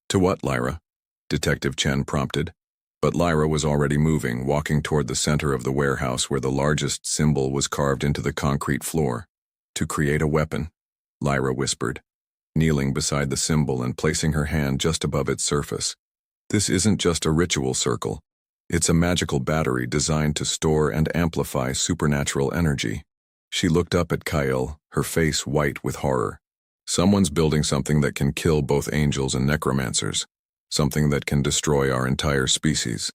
Speaker 1: To what, Lyra? Detective Chen prompted. But Lyra was already moving, walking toward the center of the warehouse where the largest symbol was carved into the concrete floor. To create a weapon, Lyra whispered, kneeling beside the symbol and placing her hand just above its surface. This isn't just a ritual circle. It's a magical battery designed to store and amplify supernatural energy. She looked up at Kael, her face white with horror. Someone's building something that can kill both angels and necromancers. Something that can destroy our entire species.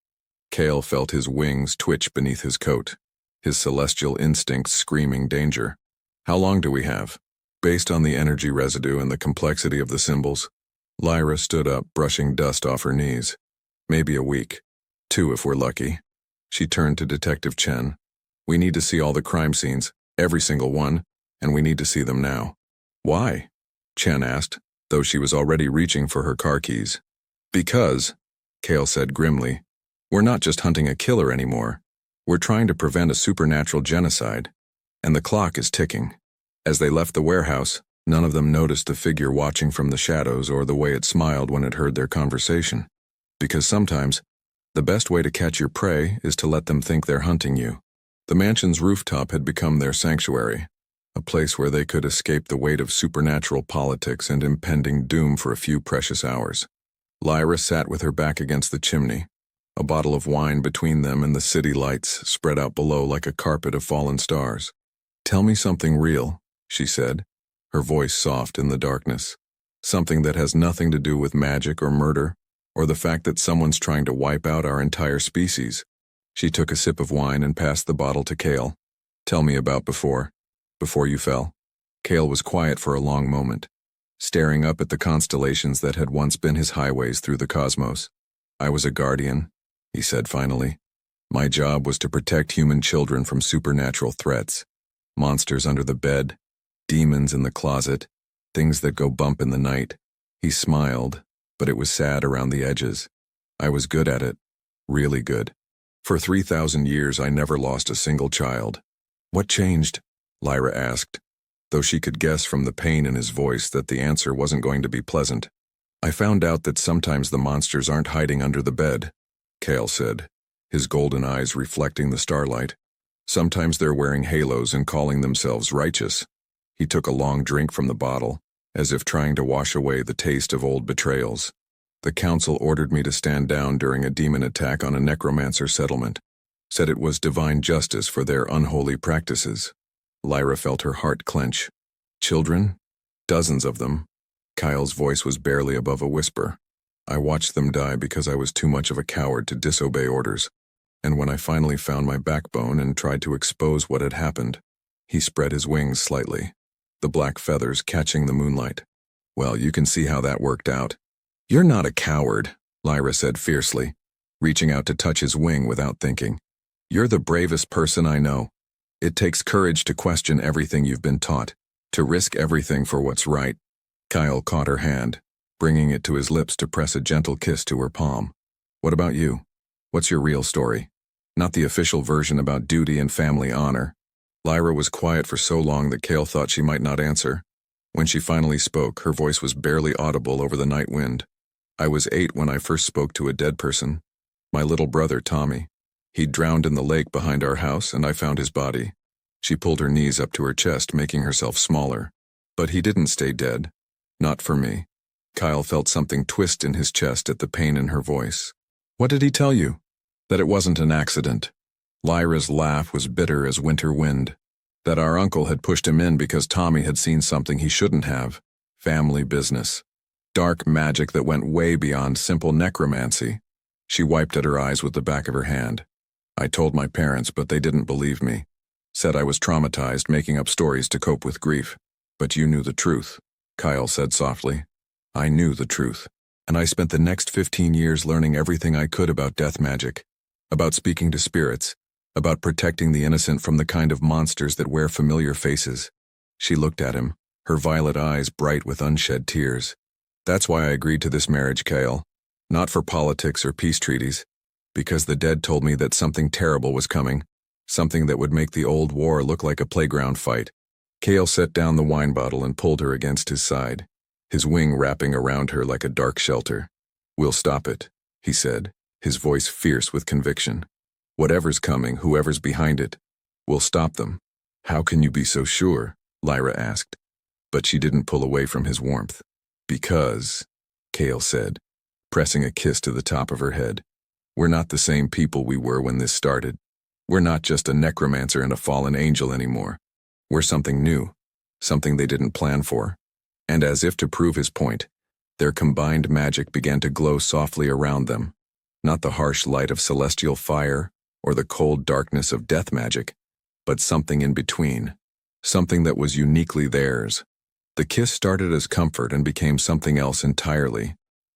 Speaker 1: Kael felt his wings twitch beneath his coat, his celestial instincts screaming danger. How long do we have? Based on the energy residue and the complexity of the symbols, Lyra stood up, brushing dust off her knees. Maybe a week. 2 if we're lucky. She turned to Detective Chen. We need to see all the crime scenes, every single one, and we need to see them now. Why? Chen asked, though she was already reaching for her car keys. Because, Kael said grimly, we're not just hunting a killer anymore. We're trying to prevent a supernatural genocide. And the clock is ticking. As they left the warehouse, none of them noticed the figure watching from the shadows or the way it smiled when it heard their conversation. Because sometimes, the best way to catch your prey is to let them think they're hunting you. The mansion's rooftop had become their sanctuary, a place where they could escape the weight of supernatural politics and impending doom for a few precious hours. Lyra sat with her back against the chimney, a bottle of wine between them and the city lights spread out below like a carpet of fallen stars. Tell me something real, she said, her voice soft in the darkness. Something that has nothing to do with magic or murder, or the fact that someone's trying to wipe out our entire species. She took a sip of wine and passed the bottle to Kael. Tell me about before you fell. Kael was quiet for a long moment, staring up at the constellations that had once been his highways through the cosmos. I was a guardian, he said finally. My job was to protect human children from supernatural threats. Monsters under the bed, demons in the closet, things that go bump in the night. He smiled, but it was sad around the edges. I was good at it, really good. For 3,000 years I never lost a single child. What changed? Lyra asked, though she could guess from the pain in his voice that the answer wasn't going to be pleasant. I found out that sometimes the monsters aren't hiding under the bed, Kael said, his golden eyes reflecting the starlight. Sometimes they're wearing halos and calling themselves righteous. He took a long drink from the bottle, as if trying to wash away the taste of old betrayals. The council ordered me to stand down during a demon attack on a necromancer settlement, said it was divine justice for their unholy practices. Lyra felt her heart clench. Children? Dozens of them. Kael's voice was barely above a whisper. I watched them die because I was too much of a coward to disobey orders. And when I finally found my backbone and tried to expose what had happened, he spread his wings slightly, the black feathers catching the moonlight. Well, you can see how that worked out. You're not a coward, Lyra said fiercely, reaching out to touch his wing without thinking. You're the bravest person I know. It takes courage to question everything you've been taught, to risk everything for what's right. Kael caught her hand, bringing it to his lips to press a gentle kiss to her palm. What about you? What's your real story? Not the official version about duty and family honor. Lyra was quiet for so long that Kael thought she might not answer. When she finally spoke, her voice was barely audible over the night wind. I was 8 when I first spoke to a dead person. My little brother, Tommy. He'd drowned in the lake behind our house, and I found his body. She pulled her knees up to her chest, making herself smaller. But he didn't stay dead. Not for me. Kael felt something twist in his chest at the pain in her voice. What did he tell you? That it wasn't an accident. Lyra's laugh was bitter as winter wind. That our uncle had pushed him in because Tommy had seen something he shouldn't have. Family business. Dark magic that went way beyond simple necromancy. She wiped at her eyes with the back of her hand. I told my parents, but they didn't believe me. Said I was traumatized, making up stories to cope with grief. But you knew the truth, Kael said softly. I knew the truth. And I spent the next 15 years learning everything I could about death magic. About speaking to spirits. About protecting the innocent from the kind of monsters that wear familiar faces. She looked at him, her violet eyes bright with unshed tears. That's why I agreed to this marriage, Kael. Not for politics or peace treaties. Because the dead told me that something terrible was coming. Something that would make the old war look like a playground fight. Kael set down the wine bottle and pulled her against his side, his wing wrapping around her like a dark shelter. We'll stop it, he said, his voice fierce with conviction. Whatever's coming, whoever's behind it, we'll stop them. How can you be so sure? Lyra asked. But she didn't pull away from his warmth. Because, Kael said, pressing a kiss to the top of her head, we're not the same people we were when this started. We're not just a necromancer and a fallen angel anymore. We're something new, something they didn't plan for. And as if to prove his point, their combined magic began to glow softly around them. Not the harsh light of celestial fire or the cold darkness of death magic, but something in between, something that was uniquely theirs. The kiss started as comfort and became something else entirely.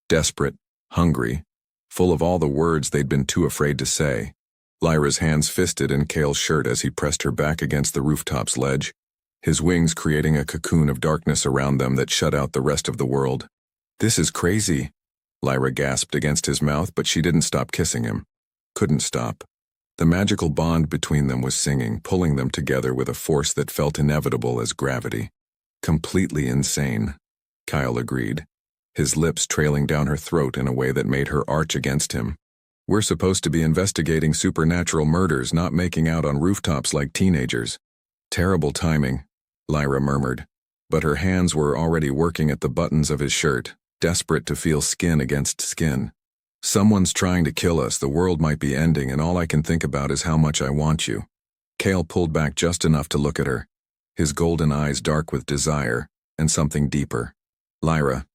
Speaker 1: Desperate, hungry, full of all the words they'd been too afraid to say. Lyra's hands fisted in Kael's shirt as he pressed her back against the rooftop's ledge, his wings creating a cocoon of darkness around them that shut out the rest of the world. This is crazy, Lyra gasped against his mouth, but she didn't stop kissing him. Couldn't stop. The magical bond between them was singing, pulling them together with a force that felt inevitable as gravity. Completely insane, Kael agreed, his lips trailing down her throat in a way that made her arch against him. We're supposed to be investigating supernatural murders, not making out on rooftops like teenagers. Terrible timing, Lyra murmured, but her hands were already working at the buttons of his shirt, desperate to feel skin against skin. Someone's trying to kill us, the world might be ending, and all I can think about is how much I want you. Kael pulled back just enough to look at her, his golden eyes dark with desire and something deeper. Lyra,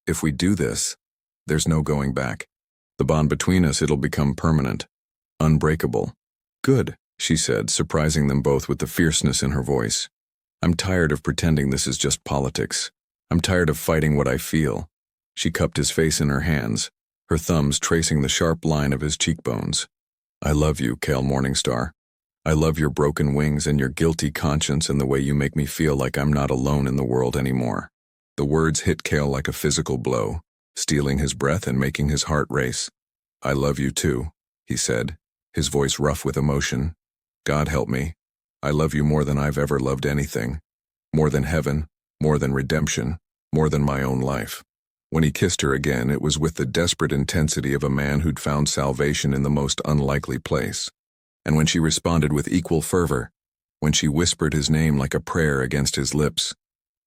Speaker 1: if we do this, there's no going back. The bond between us, it'll become permanent, unbreakable. Good, she said, surprising them both with the fierceness in her voice. I'm tired of pretending this is just politics. I'm tired of fighting what I feel. She cupped his face in her hands, her thumbs tracing the sharp line of his cheekbones. I love you, Kael Morningstar. I love your broken wings and your guilty conscience and the way you make me feel like I'm not alone in the world anymore. The words hit Kael like a physical blow, stealing his breath and making his heart race. I love you too, he said, his voice rough with emotion. God help me. I love you more than I've ever loved anything. More than heaven, more than redemption, more than my own life. When he kissed her again, it was with the desperate intensity of a man who'd found salvation in the most unlikely place. And when she responded with equal fervor, when she whispered his name like a prayer against his lips,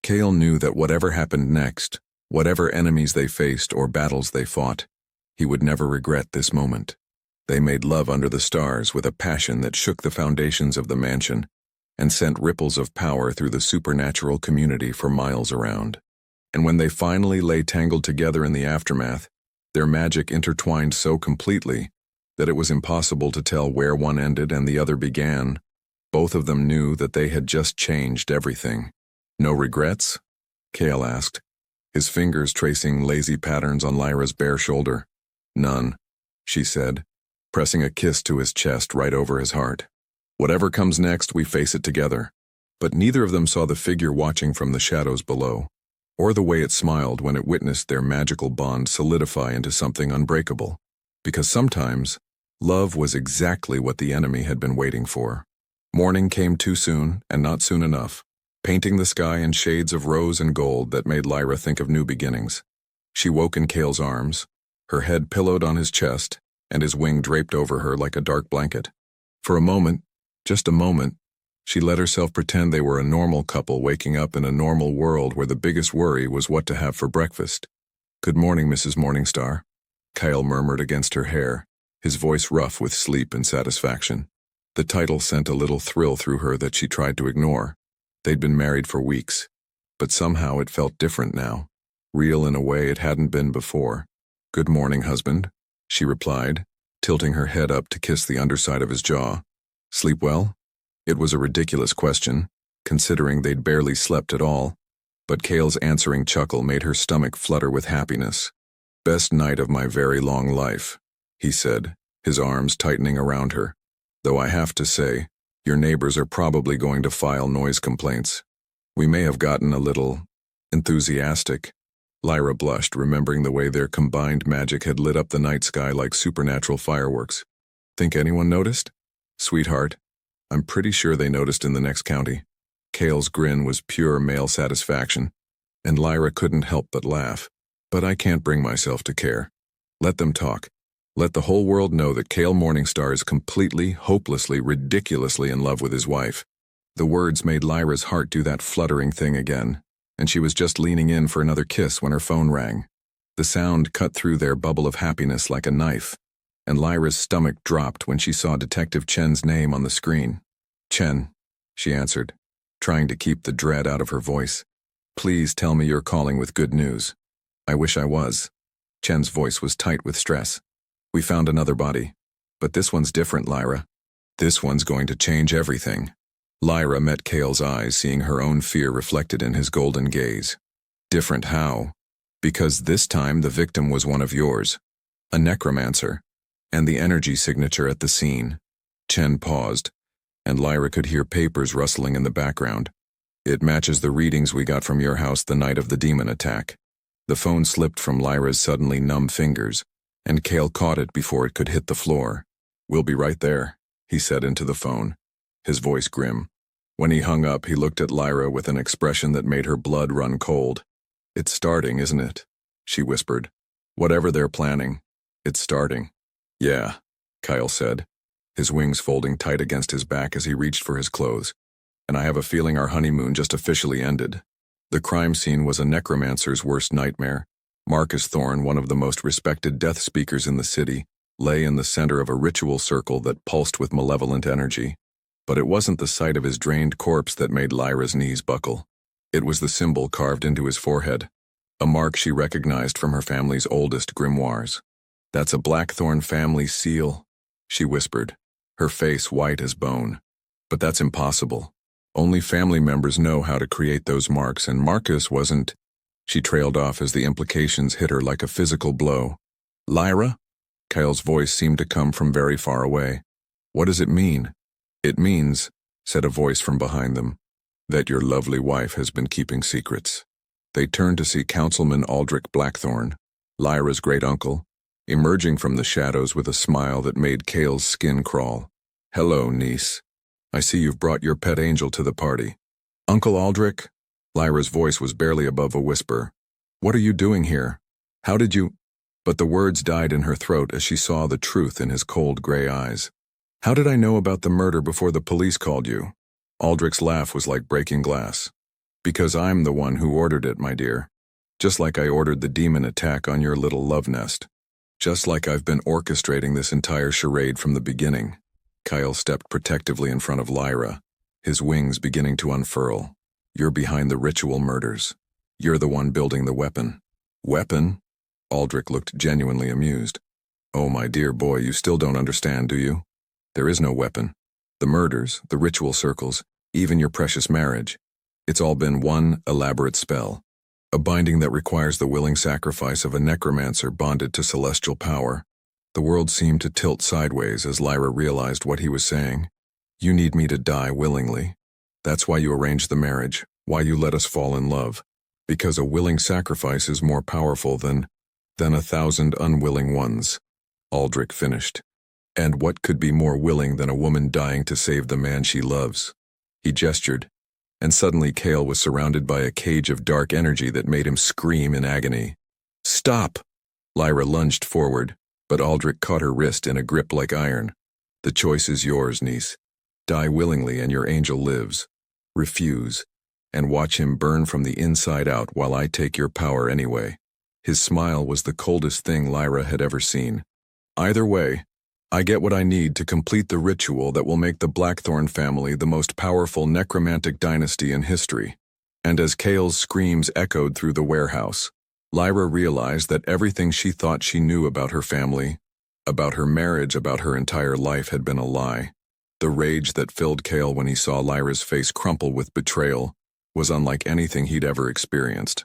Speaker 1: Kael knew that whatever happened next, whatever enemies they faced or battles they fought, he would never regret this moment. They made love under the stars with a passion that shook the foundations of the mansion, and sent ripples of power through the supernatural community for miles around. And when they finally lay tangled together in the aftermath, their magic intertwined so completely that it was impossible to tell where one ended and the other began. Both of them knew that they had just changed everything. No regrets? Kael asked, his fingers tracing lazy patterns on Lyra's bare shoulder. None, she said, pressing a kiss to his chest right over his heart. Whatever comes next, we face it together. But neither of them saw the figure watching from the shadows below, or the way it smiled when it witnessed their magical bond solidify into something unbreakable. Because sometimes, love was exactly what the enemy had been waiting for. Morning came too soon, and not soon enough, painting the sky in shades of rose and gold that made Lyra think of new beginnings. She woke in Kael's arms, her head pillowed on his chest, and his wing draped over her like a dark blanket. For a moment, just a moment, she let herself pretend they were a normal couple waking up in a normal world where the biggest worry was what to have for breakfast. "Good morning, Mrs. Morningstar," Kael murmured against her hair, his voice rough with sleep and satisfaction. The title sent a little thrill through her that she tried to ignore. They'd been married for weeks, but somehow it felt different now, real in a way it hadn't been before. "Good morning, husband," she replied, tilting her head up to kiss the underside of his jaw. "Sleep well?" It was a ridiculous question, considering they'd barely slept at all, but Kael's answering chuckle made her stomach flutter with happiness. "Best night of my very long life," he said, his arms tightening around her. "Though I have to say, your neighbors are probably going to file noise complaints. We may have gotten a little enthusiastic." Lyra blushed, remembering the way their combined magic had lit up the night sky like supernatural fireworks. "Think anyone noticed?" "Sweetheart, I'm pretty sure they noticed in the next county." Kael's grin was pure male satisfaction, and Lyra couldn't help but laugh. "But I can't bring myself to care. Let them talk. Let the whole world know that Kael Morningstar is completely, hopelessly, ridiculously in love with his wife." The words made Lyra's heart do that fluttering thing again, and she was just leaning in for another kiss when her phone rang. The sound cut through their bubble of happiness like a knife, and Lyra's stomach dropped when she saw Detective Chen's name on the screen. "Chen," she answered, trying to keep the dread out of her voice. "Please tell me you're calling with good news." "I wish I was." Chen's voice was tight with stress. "We found another body. But this one's different, Lyra. This one's going to change everything." Lyra met Kael's eyes, seeing her own fear reflected in his golden gaze. "Different how?" "Because this time the victim was one of yours. A necromancer. And the energy signature at the scene." Chen paused, and Lyra could hear papers rustling in the background. "It matches the readings we got from your house the night of the demon attack." The phone slipped from Lyra's suddenly numb fingers, and Kael caught it before it could hit the floor. "We'll be right there," he said into the phone, his voice grim. When he hung up, he looked at Lyra with an expression that made her blood run cold. "It's starting, isn't it?" she whispered. "Whatever they're planning, it's starting." "Yeah," Kael said, his wings folding tight against his back as he reached for his clothes. "And I have a feeling our honeymoon just officially ended." The crime scene was a necromancer's worst nightmare. Marcus Thorne, one of the most respected death speakers in the city, lay in the center of a ritual circle that pulsed with malevolent energy. But it wasn't the sight of his drained corpse that made Lyra's knees buckle. It was the symbol carved into his forehead, a mark she recognized from her family's oldest grimoires. "That's a Blackthorne family seal," she whispered, her face white as bone. "But that's impossible. Only family members know how to create those marks, and Marcus wasn't—" She trailed off as the implications hit her like a physical blow. "Lyra?" Kael's voice seemed to come from very far away. "What does it mean?" "It means," said a voice from behind them, "that your lovely wife has been keeping secrets." They turned to see Councilman Aldrich Blackthorne, Lyra's great-uncle, emerging from the shadows with a smile that made Kael's skin crawl. "Hello, niece. I see you've brought your pet angel to the party." "Uncle Aldrich?" Lyra's voice was barely above a whisper. "What are you doing here? How did you—" But the words died in her throat as she saw the truth in his cold gray eyes. "How did I know about the murder before the police called you?" Aldrich's laugh was like breaking glass. "Because I'm the one who ordered it, my dear. Just like I ordered the demon attack on your little love nest. Just like I've been orchestrating this entire charade from the beginning." Kael stepped protectively in front of Lyra, his wings beginning to unfurl. "You're behind the ritual murders. You're the one building the weapon." "Weapon?" Aldrich looked genuinely amused. "Oh, my dear boy, you still don't understand, do you? There is no weapon. The murders, the ritual circles, even your precious marriage. It's all been one elaborate spell. A binding that requires the willing sacrifice of a necromancer bonded to celestial power." The world seemed to tilt sideways as Lyra realized what he was saying. "You need me to die willingly. That's why you arranged the marriage, why you let us fall in love. Because a willing sacrifice is more powerful than 1,000 unwilling ones," Aldrich finished. "And what could be more willing than a woman dying to save the man she loves?" He gestured, and suddenly Kael was surrounded by a cage of dark energy that made him scream in agony. "Stop!" Lyra lunged forward, but Aldrich caught her wrist in a grip like iron. "The choice is yours, niece. Die willingly and your angel lives. Refuse, and watch him burn from the inside out while I take your power anyway." His smile was the coldest thing Lyra had ever seen. "Either way, I get what I need to complete the ritual that will make the Blackthorne family the most powerful necromantic dynasty in history." And as Kael's screams echoed through the warehouse, Lyra realized that everything she thought she knew about her family, about her marriage, about her entire life had been a lie. The rage that filled Kael when he saw Lyra's face crumple with betrayal was unlike anything he'd ever experienced.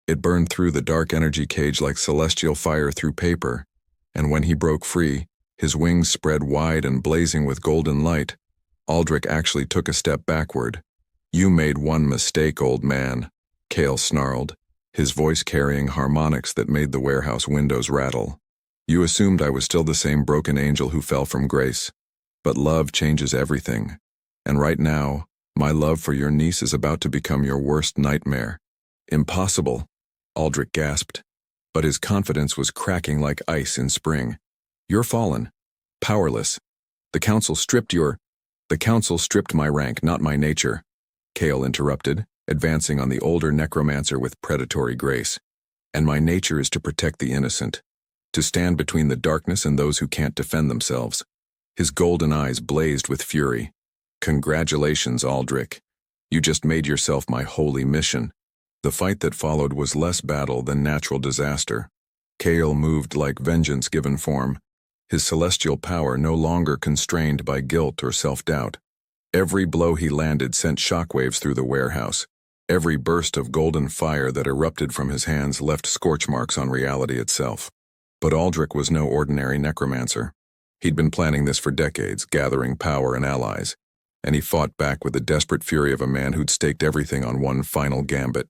Speaker 1: It burned through the dark energy cage like celestial fire through paper, and when he broke free, his wings spread wide and blazing with golden light, Aldrich actually took a step backward. "You made one mistake, old man," Kael snarled, his voice carrying harmonics that made the warehouse windows rattle. "You assumed I was still the same broken angel who fell from grace. But love changes everything. And right now, my love for your niece is about to become your worst nightmare." "Impossible," Aldrich gasped, but his confidence was cracking like ice in spring. "You're fallen. Powerless. The council stripped my rank, not my nature," Kael interrupted, advancing on the older necromancer with predatory grace. "And my nature is to protect the innocent, to stand between the darkness and those who can't defend themselves." His golden eyes blazed with fury. "Congratulations, Aldrich. You just made yourself my holy mission." The fight that followed was less battle than natural disaster. Kael moved like vengeance given form, his celestial power no longer constrained by guilt or self-doubt. Every blow he landed sent shockwaves through the warehouse. Every burst of golden fire that erupted from his hands left scorch marks on reality itself. But Aldrich was no ordinary necromancer. He'd been planning this for decades, gathering power and allies, and he fought back with the desperate fury of a man who'd staked everything on one final gambit.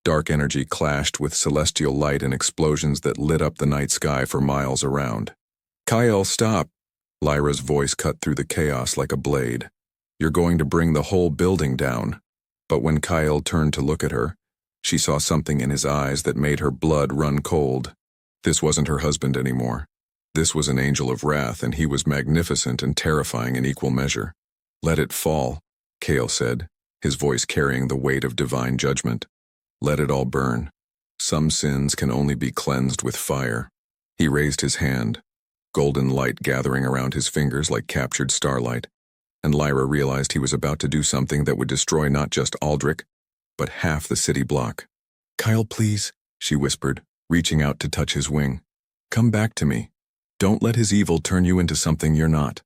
Speaker 1: Dark energy clashed with celestial light in explosions that lit up the night sky for miles around. "Kael, stop!" Lyra's voice cut through the chaos like a blade. "You're going to bring the whole building down." But when Kael turned to look at her, she saw something in his eyes that made her blood run cold. This wasn't her husband anymore. This was an angel of wrath, and he was magnificent and terrifying in equal measure. "Let it fall," Kael said, his voice carrying the weight of divine judgment. "Let it all burn. Some sins can only be cleansed with fire." He raised his hand, golden light gathering around his fingers like captured starlight, and Lyra realized he was about to do something that would destroy not just Aldrich, but half the city block. "Kael, please," she whispered, reaching out to touch his wing. "Come back to me. Don't let his evil turn you into something you're not."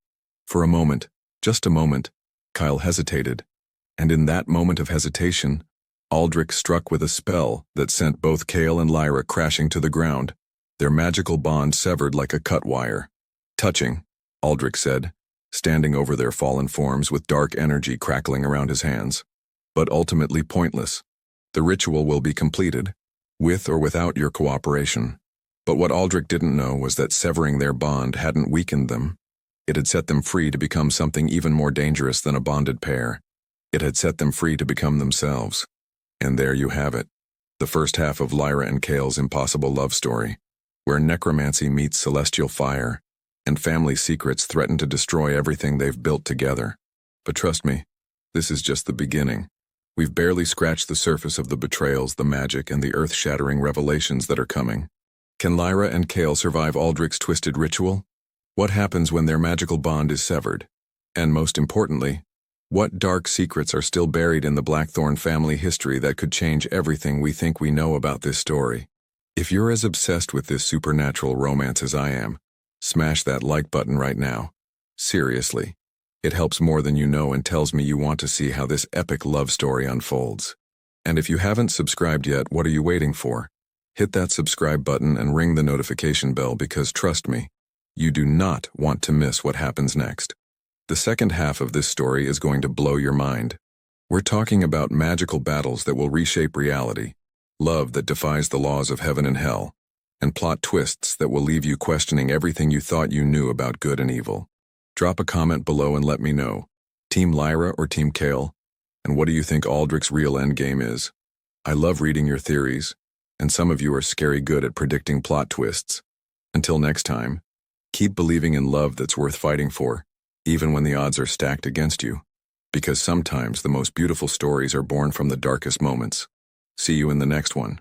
Speaker 1: For a moment, just a moment, Kael hesitated, and in that moment of hesitation, Aldrich struck with a spell that sent both Kael and Lyra crashing to the ground, their magical bond severed like a cut wire. "Touching," Aldrich said, standing over their fallen forms with dark energy crackling around his hands. "But ultimately pointless. The ritual will be completed, with or without your cooperation." But what Aldrich didn't know was that severing their bond hadn't weakened them. It had set them free to become something even more dangerous than a bonded pair. It had set them free to become themselves. And there you have it, the first half of Lyra and Kael's impossible love story, where necromancy meets celestial fire, and family secrets threaten to destroy everything they've built together. But trust me, this is just the beginning. We've barely scratched the surface of the betrayals, the magic, and the earth-shattering revelations that are coming. Can Lyra and Kael survive Aldrich's twisted ritual? What happens when their magical bond is severed? And most importantly, What dark secrets are still buried in the Blackthorne family history that could change everything we think we know about this story? If you're as obsessed with this supernatural romance as I am, smash that like button right now. Seriously. It helps more than you know and tells me you want to see how this epic love story unfolds. And if you haven't subscribed yet, what are you waiting for? Hit that subscribe button and ring the notification bell because trust me, you do not want to miss what happens next. The second half of this story is going to blow your mind. We're talking about magical battles that will reshape reality, love that defies the laws of heaven and hell, and plot twists that will leave you questioning everything you thought you knew about good and evil. Drop a comment below and let me know. Team Lyra or Team Kael? And what do you think Aldrich's real endgame is? I love reading your theories, and some of you are scary good at predicting plot twists. Until next time, keep believing in love that's worth fighting for, even when the odds are stacked against you. Because sometimes the most beautiful stories are born from the darkest moments. See you in the next one.